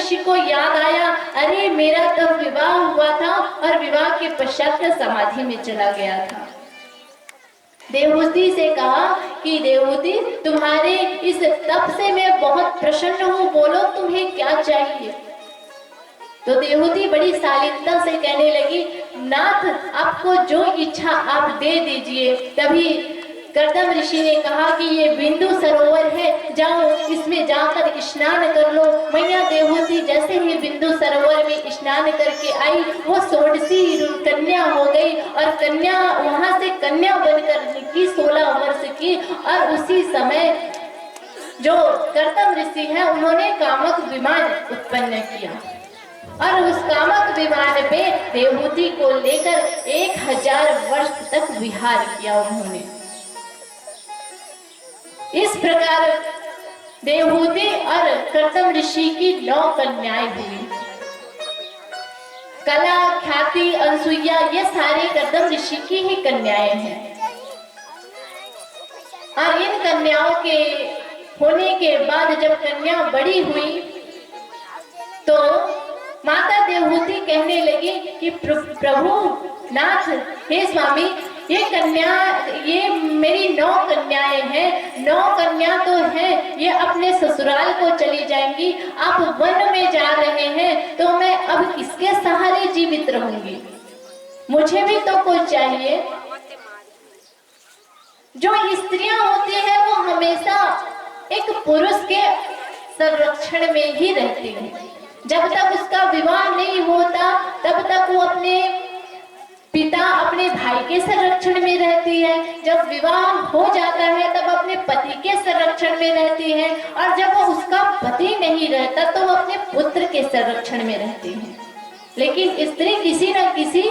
ऋषि को याद आया, अरे मेरा तो विवाह हुआ था और विवाह के पश्चात समाधि में चला गया था। देवहूति से कहा कि देवहूति, तुम्हारे इस तप से मैं बहुत प्रसन्न हूँ, बोलो तुम्हें क्या चाहिए। तो देवहूति बड़ी शालीनता से कहने लगी, नाथ आपको जो इच्छा आप दे दीजिए। तभी कर्दम ऋषि ने कहा कि ये बिंदु सरोवर है, जाओ इसमें जाकर स्नान कर लो। मैया देवहूति जैसे ही बिंदु सरोवर में स्नान करके आई, वो षोडशी कन्या हो गई और कन्या वहां से कन्या बनकर निकली 16 वर्ष की। और उसी समय जो कर्दम ऋषि है उन्होंने कामक विमान उत्पन्न किया और उस कामक विमान पे देवहूति को लेकर 1000 वर्ष तक विहार किया उन्होंने। इस प्रकार देवहूति और कर्दम ऋषि की 9 कन्याएं हुई। कला, ख्याति, अनसुईया ये सारे कर्दम ऋषि की ही कन्याएं हैं। और इन कन्याओं के होने के बाद जब कन्या बड़ी हुई तो माता देवहूति कहने लगी कि प्रभु नाथ, हे स्वामी, ये मेरी 9 कन्याएं हैं। 9 कन्या तो हैं, ये अपने ससुराल को चली जाएंगी। आप वन में जा रहे हैं तो मैं अब किसके सहारे जीवित रहूंगी? मुझे भी तो कुछ चाहिए। जो स्त्रियां होती हैं वो हमेशा एक पुरुष के संरक्षण में ही रहती है। जब तक उसका विवाह नहीं होता तब तक वो अपने पिता, अपने भाई के संरक्षण में रहती है। जब विवाह हो जाता है तब अपने पति के संरक्षण में रहती है और जब वो उसका पति नहीं रहता तो वो अपने पुत्र के संरक्षण में रहती है। लेकिन स्त्री किसी न किसी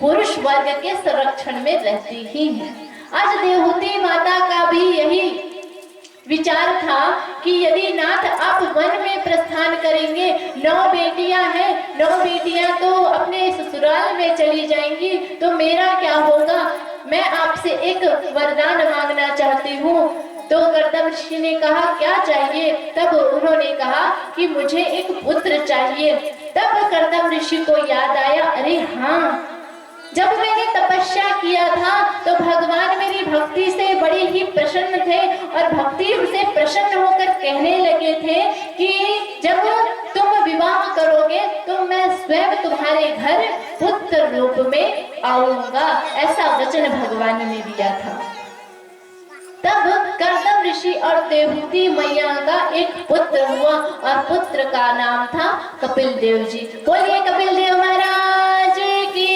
पुरुष वर्ग के संरक्षण में रहती ही है। आज देवहूति माता का भी यही विचार था कि यदि नाथ आप वन में प्रस्थान करेंगे, 9 बेटियां हैं, 9 बेटियां तो अपने ससुराल में चली जाएंगी, तो मेरा क्या होगा? मैं आपसे एक वरदान मांगना चाहती हूँ। तो कर्दम ऋषि ने कहा, क्या चाहिए? तब उन्होंने कहा कि मुझे एक पुत्र चाहिए। तब कर्दम ऋषि को याद आया, अरे हाँ, जब मैंने तपस्या किया था तो भगवान मेरी भक्ति से बड़े ही प्रसन्न थे और भक्ति से प्रसन्न होकर कहने लगे थे कि जब तुम विवाह करोगे तो मैं स्वयं तुम्हारे घर पुत्र रूप में आऊंगा। ऐसा वचन भगवान ने दिया था। तब कर्दम ऋषि और देवहूति मैया का एक पुत्र हुआ और पुत्र का नाम था कपिल देव जी। बोलिए कपिल देव महाराज की।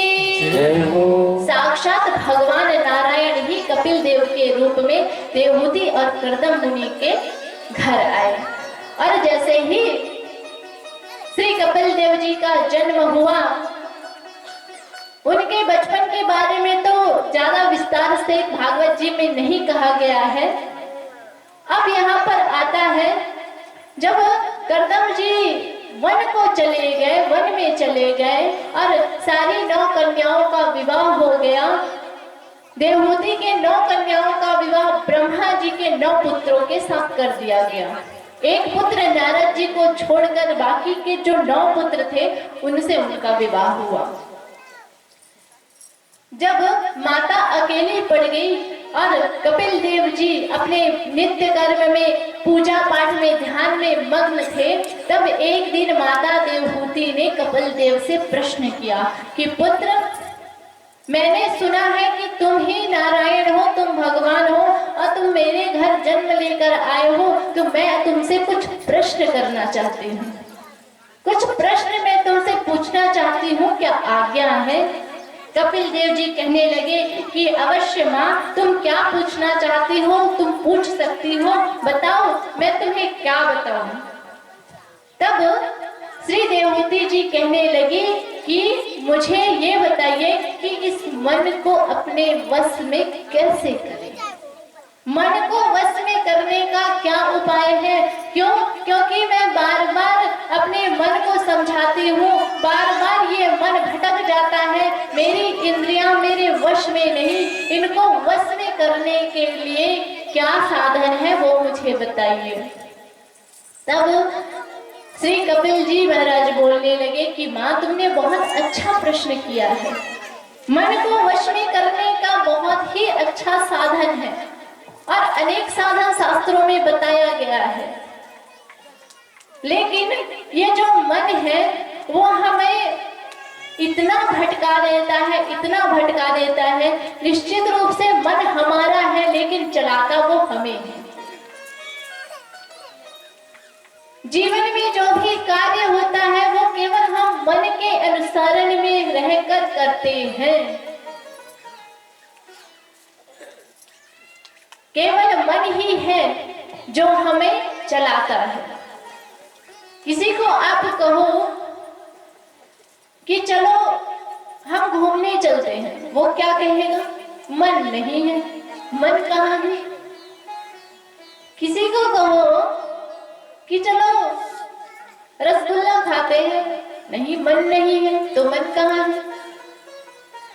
साक्षात भगवान नारायण ही कपिल देव के रूप में देवहूति और कर्दम मुनि के घर आए। और जैसे ही श्री कपिल देव जी का जन्म हुआ, उनके बचपन के बारे में तो ज्यादा विस्तार से भागवत जी में नहीं कहा गया है। अब यहाँ पर आता है, जब कर्दम जी वन को चले गए, वन में चले गए और सारी 9 कन्याओं का विवाह हो गया। देवहूति के 9 कन्याओं का विवाह ब्रह्मा जी के 9 पुत्रों के साथ कर दिया गया। एक पुत्र नारद जी को छोड़कर बाकी के जो 9 पुत्र थे उनसे उनका विवाह हुआ। जब माता अकेली पड़ गई और कपिल देव जी अपने नित्य कर्म में, पूजा पाठ में, ध्यान में मग्न थे, तब एक दिन माता देवहूति ने कपिल देव से प्रश्न किया कि पुत्र, मैंने सुना है कि तुम ही नारायण हो, तुम भगवान हो और तुम मेरे घर जन्म लेकर आए हो, तो मैं तुमसे कुछ प्रश्न करना चाहती हूँ। कुछ प्रश्न मैं तुमसे पूछना चाहती हूँ, क्या आज्ञा है? कपिल देव जी कहने लगे कि अवश्य माँ, तुम क्या पूछना चाहती हो तुम पूछ सकती हो, बताओ मैं तुम्हें क्या बताऊं। तब श्री देवहूति जी कहने लगी कि मुझे ये बताइए कि इस मन को अपने वश में कैसे करें। मन को वश में करने का क्या उपाय है? क्यों? क्योंकि मैं बार बार अपने मन को समझाती हूँ, बार बार ये मन भटक जाता है, मेरी इंद्रियां मेरे वश में नहीं। इनको वश में करने के लिए क्या साधन है वो मुझे बताइए। तब श्री कपिल जी महाराज बोलने लगे कि माँ तुमने बहुत अच्छा प्रश्न किया है। मन को वश में करने का बहुत ही अच्छा साधन है और अनेक साधन शास्त्रों में बताया गया है, लेकिन ये जो मन है वो हमें इतना भटका देता है, इतना भटका देता है। निश्चित रूप से मन हमारा है लेकिन चलाता वो हमें है। जीवन में जो भी कार्य होता है वो केवल हम मन के अनुसरण में रहकर करते हैं। केवल मन ही है जो हमें चलाता है। किसी को आप कहो कि चलो हम घूमने चलते हैं, वो क्या कहेगा? मन नहीं है, मन कहाँ है? किसी को कहो कि चलो रसगुल्ला खाते हैं, नहीं, मन नहीं है, तो मन कहाँ है?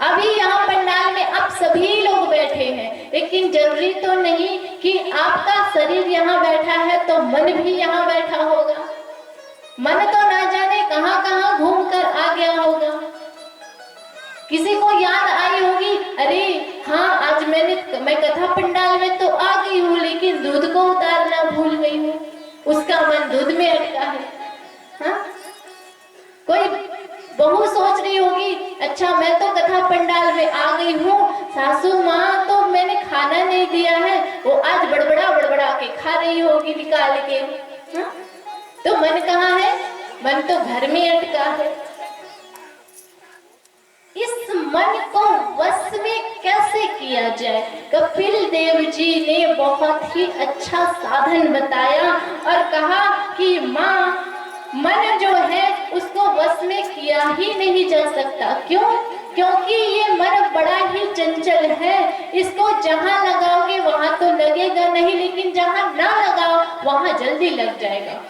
अभी यहाँ पंडाल में आप सभी लोग बैठे हैं, लेकिन जरूरी तो नहीं कि आपका शरीर यहाँ बैठा है तो मन भी यहाँ बैठा होगा। मन तो ना जाने कहाँ कहाँ घूम कर आ गया होगा। किसी को याद आई होगी, अरे हाँ आज मैं कथा पंडाल में तो आ गई हूँ लेकिन दूध को उतारना भूल गई हूँ, उसका मन दूध में अटका है। हाँ? कोई बहू सोच रही होगी, अच्छा मैं तो कथा पंडाल में आ गई हूँ, सासू माँ तो मैंने खाना नहीं दिया है, वो आज बड़बड़ा बड़बड़ा के खा रही होगी निकाल के। हाँ? तो मन कहाँ है? मन तो घर में अटका है। इस मन को वश में कैसे किया जाए? कपिल देव जी ने बहुत ही अच्छा साधन बताया और कहा कि माँ मन जो है उसको वश में किया ही नहीं जा सकता। क्यों? क्योंकि ये मन बड़ा ही चंचल है। इसको जहां लगाओगे वहां तो लगेगा नहीं, लेकिन जहां ना लगाओ वहां जल्दी लग जाएगा।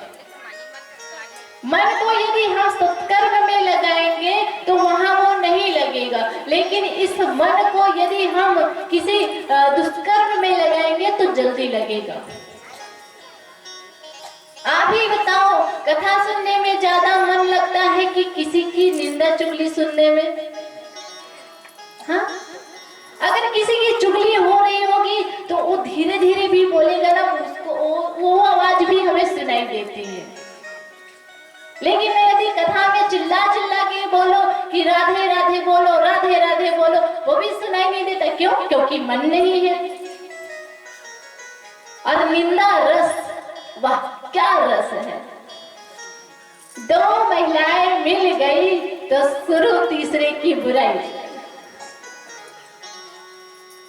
मन को यदि हम सत्कर्म में लगाएंगे तो वहां वो नहीं लगेगा, लेकिन इस मन को यदि हम किसी दुष्कर्म में लगाएंगे तो जल्दी लगेगा। आप ही बताओ, कथा सुनने में ज्यादा मन लगता है कि किसी की निंदा चुगली सुनने में? हाँ? अगर किसी की चुगली हो रही होगी तो वो धीरे धीरे भी बोलेगा ना, उसको वो आवाज भी हमें सुनाई देती है। लेकिन यदि कथा में चिल्ला चिल्ला के बोलो कि राधे राधे बोलो, राधे राधे बोलो, वो भी सुनाई नहीं देता। क्यों? क्योंकि मन नहीं है। और निंदा रस, वाह क्या रस है। दो महिलाएं मिल गई तो शुरू तीसरे की बुराई।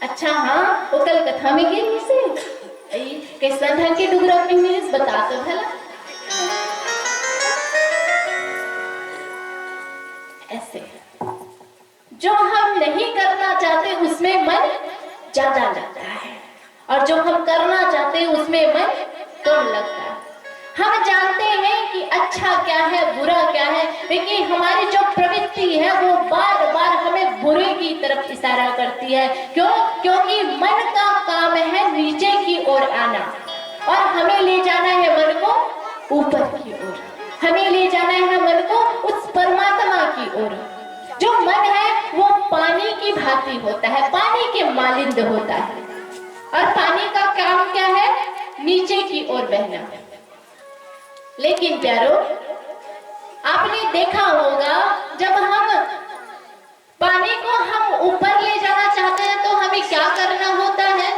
अच्छा हाँ, वो कल कथा में गई से कैसा ढंग के डुगरा में बता तो भला। ऐसे जो हम नहीं करना चाहते उसमें मन ज्यादा लगता है, और जो हम करना चाहते हैं उसमें मन कम लगता है। हम जानते हैं कि अच्छा क्या है, बुरा क्या है, लेकिन हमारी जो प्रवृत्ति है वो बार बार हमें बुरे की तरफ इशारा करती है। क्यों? क्योंकि मन का काम है नीचे की ओर आना, और हमें ले जाना है मन को ऊपर की ओर। हमें ले जाना है मन को उस परमात्मा की ओर। जो मन है वो पानी की भांति होता है, पानी के मालिंद होता है, और पानी का काम क्या है? नीचे की ओर बहना। लेकिन प्यारो, आपने देखा होगा जब हम पानी को हम ऊपर ले जाना चाहते हैं तो हमें क्या करना होता है?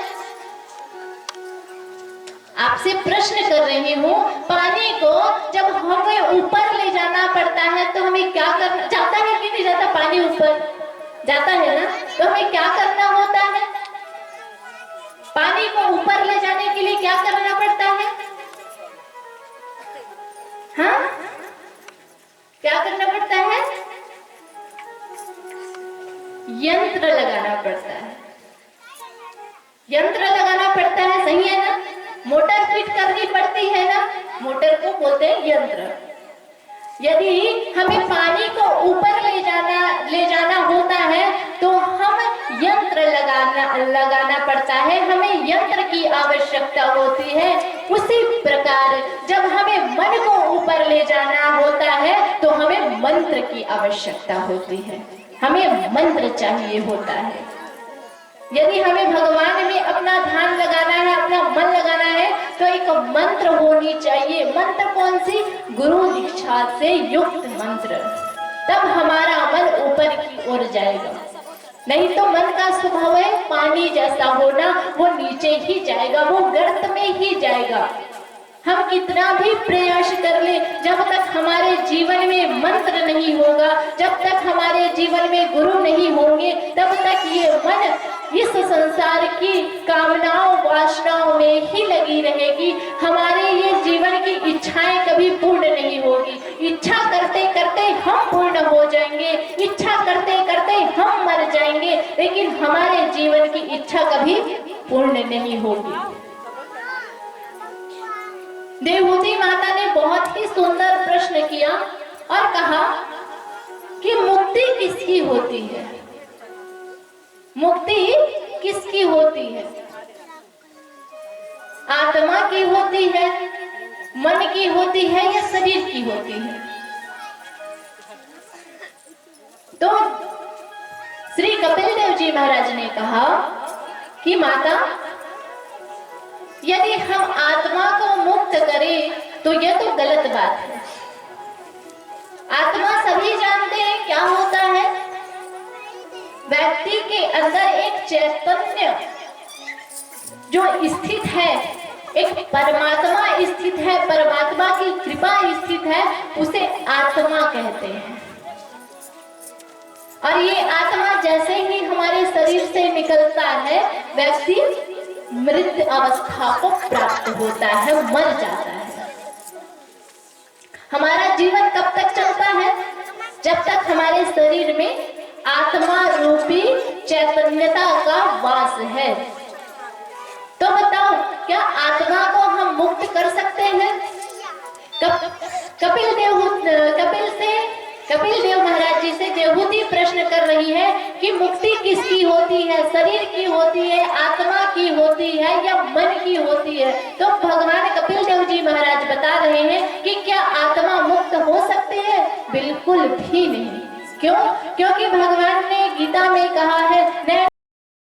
आपसे प्रश्न कर रही हूँ, पानी को जब हमें ऊपर ले जाना पड़ता है तो हमें क्या करना? जाता है कि नहीं जाता? पानी ऊपर जाता है ना, तो हमें क्या करना होता है? पानी को ऊपर ले जाने के लिए क्या करना पड़ता है? हाँ, क्या करना पड़ता है? यंत्र लगाना पड़ता है। यंत्र लगाना पड़ता है, सही है ना? मोटर फिट करनी पड़ती है ना, मोटर को बोलते हैं यंत्र। यदि हमें पानी को ऊपर ले जाना होता है तो हम यंत्र लगाना पड़ता है, हमें यंत्र की आवश्यकता होती है। उसी प्रकार जब हमें मन को ऊपर ले जाना होता है तो हमें मंत्र की आवश्यकता होती है, हमें मंत्र चाहिए होता है। यदि हमें भगवान में अपना ध्यान लगाना है, अपना मन लगाना है, तो एक मंत्र होनी चाहिए। मंत्र कौन सी? गुरु दीक्षा से युक्त मंत्र, तब हमारा मन ऊपर की ओर जाएगा। नहीं तो मन का स्वभाव है पानी जैसा होना, वो नीचे ही जाएगा, वो गर्त में ही जाएगा। हम कितना भी प्रयास कर ले, जब तक हमारे जीवन में मंत्र नहीं होगा, जब तक हमारे जीवन में गुरु नहीं होंगे, तब तक ये मन इस संसार की कामनाओं वासनाओं में ही लगी रहेगी। हमारे ये जीवन की इच्छाएं कभी पूर्ण नहीं होगी। इच्छा करते करते हम पूर्ण हो जाएंगे, इच्छा करते करते हम मर जाएंगे, लेकिन हमारे जीवन की इच्छा कभी पूर्ण नहीं होगी। देवहूति माता ने बहुत ही सुंदर प्रश्न किया और कहा कि मुक्ति किसकी होती है? मुक्ति किसकी होती है? आत्मा की होती है, मन की होती है या शरीर की होती है? तो श्री कपिल देव जी महाराज ने कहा कि माता, यदि हम आत्मा को मुक्त करें तो यह तो गलत बात है। आत्मा सभी जानते हैं क्या होता है। व्यक्ति के अंदर एक चैतन्य जो स्थित है, एक परमात्मा स्थित है, परमात्मा की कृपा स्थित है, उसे आत्मा कहते हैं। और ये आत्मा जैसे ही हमारे शरीर से निकलता है, व्यक्ति मृत अवस्था को प्राप्त होता है, मर जाता है। हमारा जीवन कब तक चलता है? जब तक हमारे शरीर में आत्मा रूपी चैतन्यता का वास है। तो बताओ, क्या आत्मा को हम मुक्त कर सकते हैं? कपिल देव महाराज जी से देवहूति प्रश्न कर रही है कि मुक्ति किसकी होती है? शरीर की होती है, आत्मा की होती है या मन की होती है? तो भगवान कपिल देव जी महाराज बता रहे हैं कि क्या आत्मा मुक्त हो सकती है? बिल्कुल भी नहीं। क्यों? क्योंकि भगवान ने गीता में कहा है,